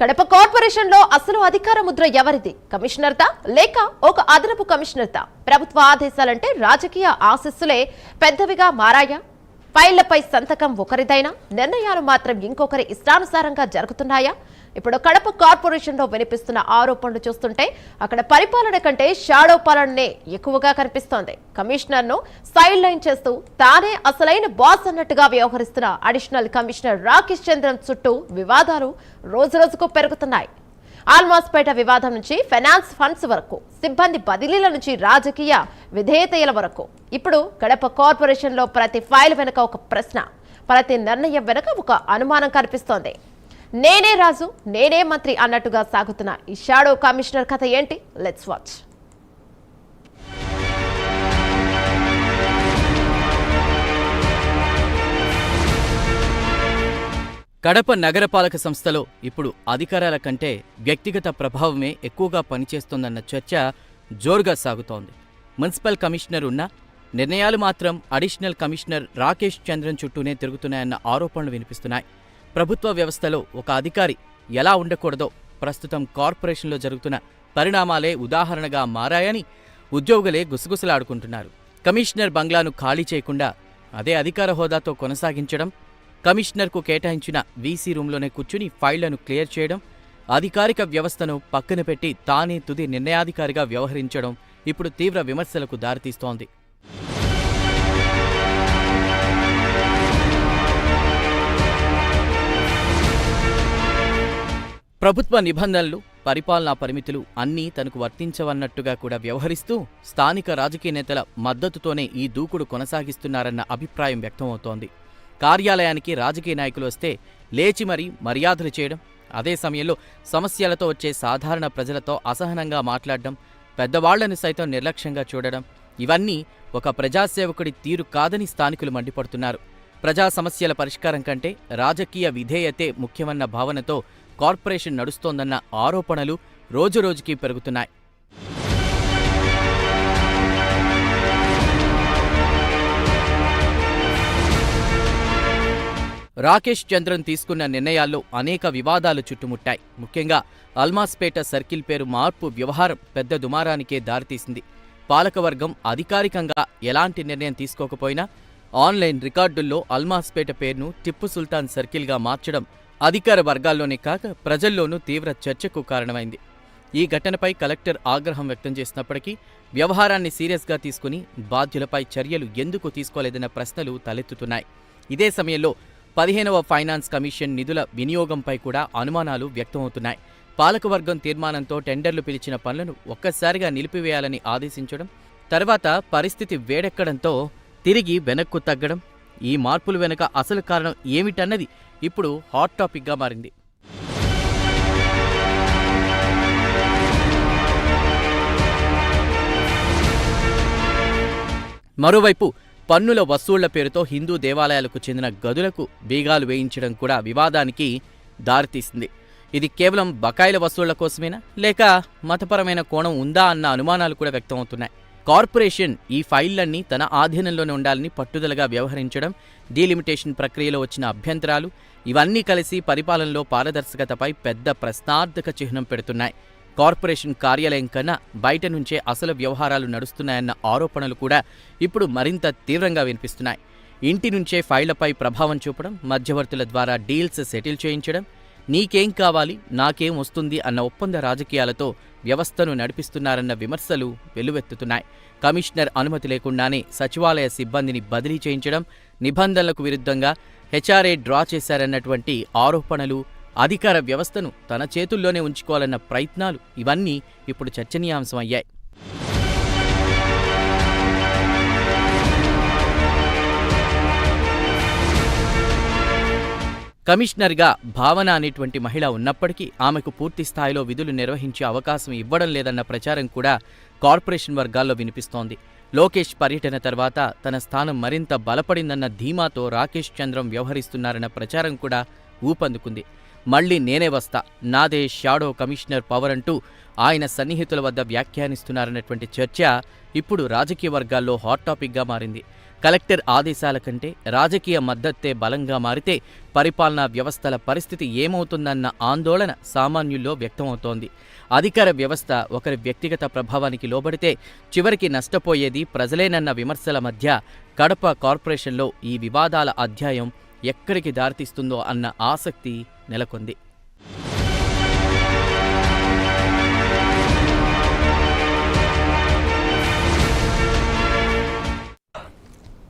కడప కార్పొరేషన్లో అసలు అధికార ముద్ర ఎవరిది? కమిషనర్దా లేక ఒక అదనపు కమిషనర్దా? ప్రభుత్వ ఆదేశాలంటే రాజకీయ ఆశీస్సులే పెద్దవిగా మారాయా? ఫైళ్లపై సంతకం ఒకరిదైనా నిర్ణయాలు మాత్రం ఇంకొకరి ఇష్టానుసారంగా జరుగుతున్నాయా? ఇప్పుడు కడప కార్పొరేషన్లో వినిపిస్తున్న ఆరోపణలు చూస్తుంటే అక్కడ పరిపాలన కంటే షాడో పాలననే ఎక్కువగా కనిపిస్తోంది. కమిషనర్ను సైడ్ లైన్ చేస్తూ తానే అసలైన బాస్ అన్నట్టుగా వ్యవహరిస్తున్న అడిషనల్ కమిషనర్ రాకేష్ చంద్రన్ చుట్టూ వివాదాలు రోజురోజుకు పెరుగుతున్నాయి. ఆల్మాస్పేట వివాదం నుంచి ఫైనాన్స్ ఫండ్స్ వరకు, సిబ్బంది బదిలీల నుంచి రాజకీయ విధేయతల వరకు ఇప్పుడు కడప కార్పొరేషన్లో ప్రతి ఫైల్ వెనుక ఒక ప్రశ్న, ప్రతి నిర్ణయం వెనుక ఒక అనుమానం కనిపిస్తోంది. నేనే రాజు నేనే మంత్రి అన్నట్టుగా సాగుతున్న ఈ షాడో కమిషనర్ కథ ఏంటి? Let's watch. కడప నగరపాలక సంస్థలో ఇప్పుడు అధికారాల కంటే వ్యక్తిగత ప్రభావమే ఎక్కువగా పనిచేస్తోందన్న చర్చ జోరుగా సాగుతోంది. మున్సిపల్ కమిషనర్ ఉన్న నిర్ణయాలు మాత్రం అడిషనల్ కమిషనర్ రాకేష్ చంద్రన్ చుట్టూనే తిరుగుతున్నాయన్న ఆరోపణలు వినిపిస్తున్నాయి. ప్రభుత్వ వ్యవస్థలో ఒక అధికారి ఎలా ఉండకూడదో ప్రస్తుతం కార్పొరేషన్లో జరుగుతున్న పరిణామాలే ఉదాహరణగా మారాయని ఉద్యోగులే గుసగుసలాడుకుంటున్నారు. కమిషనర్ బంగ్లాను ఖాళీ చేయకుండా అదే అధికార హోదాతో కొనసాగించడం, కమిషనర్కు కేటాయించిన వీసీ రూంలోనే కూర్చుని ఫైళ్లను క్లియర్ చేయడం, అధికారిక వ్యవస్థను పక్కన పెట్టి తానే తుది నిర్ణయాధికారిగా వ్యవహరించడం ఇప్పుడు తీవ్ర విమర్శలకు దారితీస్తోంది. ప్రభుత్వ నిబంధనలు, పరిపాలనా పరిమితులు అన్నీ తనకు వర్తించవన్నట్టుగా కూడా వ్యవహరిస్తూ స్థానిక రాజకీయ నేతల మద్దతుతోనే ఈ దూకుడు కొనసాగిస్తున్నారన్న అభిప్రాయం వ్యక్తమవుతోంది. కార్యాలయానికి రాజకీయ నాయకులు వస్తే లేచి మరీ మర్యాదలు చేయడం, అదే సమయంలో సమస్యలతో వచ్చే సాధారణ ప్రజలతో అసహనంగా మాట్లాడడం, పెద్దవాళ్లను సైతం నిర్లక్ష్యంగా చూడడం, ఇవన్నీ ఒక ప్రజాసేవకుడి తీరు కాదని స్థానికులు మండిపడుతున్నారు. ప్రజా సమస్యల పరిష్కారం కంటే రాజకీయ విధేయతే ముఖ్యమన్న భావనతో కార్పొరేషన్ నడుస్తోందన్న ఆరోపణలు రోజురోజుకీ పెరుగుతున్నాయి. రాకేష్ చంద్రన్ తీసుకున్న నిర్ణయాల్లో అనేక వివాదాలు చుట్టుముట్టాయి. ముఖ్యంగా అల్మాస్పేట సర్కిల్ పేరు మార్పు వ్యవహారం పెద్ద దుమారానికే దారితీసింది. పాలకవర్గం అధికారికంగా ఎలాంటి నిర్ణయం తీసుకోకపోయినా ఆన్లైన్ రికార్డుల్లో అల్మాస్పేట పేరును టిప్పు సుల్తాన్ సర్కిల్గా మార్చడం అధికార వర్గాల్లోనే కాక ప్రజల్లోనూ తీవ్ర చర్చకు కారణమైంది. ఈ ఘటనపై కలెక్టర్ ఆగ్రహం వ్యక్తం చేసినప్పటికీ వ్యవహారాన్ని సీరియస్గా తీసుకుని బాధ్యులపై చర్యలు ఎందుకు తీసుకోలేదన్న ప్రశ్నలు తలెత్తుతున్నాయి. ఇదే సమయంలో 15వ ఫైనాన్స్ కమిషన్ నిధుల వినియోగంపై కూడా అనుమానాలు వ్యక్తమవుతున్నాయి. పాలకవర్గం తీర్మానంతో టెండర్లు పిలిచిన పనులను ఒక్కసారిగా నిలిపివేయాలని ఆదేశించడం, తర్వాత పరిస్థితి వేడెక్కడంతో తిరిగి వెనక్కు తగ్గడం, ఈ మార్పుల వెనుక అసలు కారణం ఏమిటన్నది ఇప్పుడు హాట్ టాపిక్గా మారింది. మరోవైపు పన్నుల వసూళ్ల పేరుతో హిందూ దేవాలయాలకు చెందిన గదులకు బీగాలు వేయించడం కూడా వివాదానికి దారితీసింది. ఇది కేవలం బకాయిల వసూళ్ల కోసమేనా, లేక మతపరమైన కోణం ఉందా అన్న అనుమానాలు కూడా వ్యక్తమవుతున్నాయి. కార్పొరేషన్ ఈ ఫైళ్లన్నీ తన ఆధీనంలోనే ఉండాలని పట్టుదలగా వ్యవహరించడం, డీలిమిటేషన్ ప్రక్రియలో వచ్చిన అభ్యంతరాలు, ఇవన్నీ కలిసి పరిపాలనలో పారదర్శకతపై పెద్ద ప్రశ్నార్థక చిహ్నం పెడుతున్నాయి. కార్పొరేషన్ కార్యాలయం కన్నా బయట నుంచే అసలు వ్యవహారాలు నడుస్తున్నాయన్న ఆరోపణలు కూడా ఇప్పుడు మరింత తీవ్రంగా వినిపిస్తున్నాయి. ఇంటి నుంచే ఫైళ్లపై ప్రభావం చూపడం, మధ్యవర్తుల ద్వారా డీల్స్ సెటిల్ చేయించడం, నీకేం కావాలి నాకేం వస్తుంది అన్న ఒప్పంద రాజకీయాలతో వ్యవస్థను నడిపిస్తున్నారన్న విమర్శలు వెల్లువెత్తుతున్నాయి. కమిషనర్ అనుమతి లేకుండానే సచివాలయ సిబ్బందిని బదిలీ చేయించడం, నిబంధనలకు విరుద్ధంగా హెచ్ఆర్ఏ డ్రా చేశారన్నటువంటి ఆరోపణలు, అధికార వ్యవస్థను తన చేతుల్లోనే ఉంచుకోవాలన్న ప్రయత్నాలు, ఇవన్నీ ఇప్పుడు చర్చనీయాంశమయ్యాయి. కమిషనర్గా భావన అనేటువంటి మహిళ ఉన్నప్పటికీ ఆమెకు పూర్తి స్థాయిలో విధులు నిర్వహించే అవకాశం ఇవ్వడం లేదన్న ప్రచారం కూడా కార్పొరేషన్ వర్గాల్లో వినిపిస్తోంది. లోకేష్ పర్యటన తర్వాత తన స్థానం మరింత బలపడిందన్న ధీమాతో రాకేష్ చంద్రం వ్యవహరిస్తున్నారన్న ప్రచారం కూడా ఊపందుకుంది. మళ్లీ నేనే వస్తా, నాదే షాడో కమిషనర్ పవర్ అంటూ ఆయన సన్నిహితుల వద్ద వ్యాఖ్యానిస్తున్నారన్నటువంటి చర్చ ఇప్పుడు రాజకీయ వర్గాల్లో హాట్ టాపిక్గా మారింది. కలెక్టర్ ఆదేశాల కంటే రాజకీయ మద్దతే బలంగా మారితే పరిపాలనా వ్యవస్థల పరిస్థితి ఏమవుతుందన్న ఆందోళన సామాన్యుల్లో వ్యక్తమవుతోంది. అధికార వ్యవస్థ ఒకరి వ్యక్తిగత ప్రభావానికి లోబడితే చివరికి నష్టపోయేది ప్రజలేనన్న విమర్శల మధ్య కడప కార్పొరేషన్లో ఈ వివాదాల అధ్యాయం ఎక్కడికి దారితీస్తుందో అన్న ఆసక్తి నెలకొంది.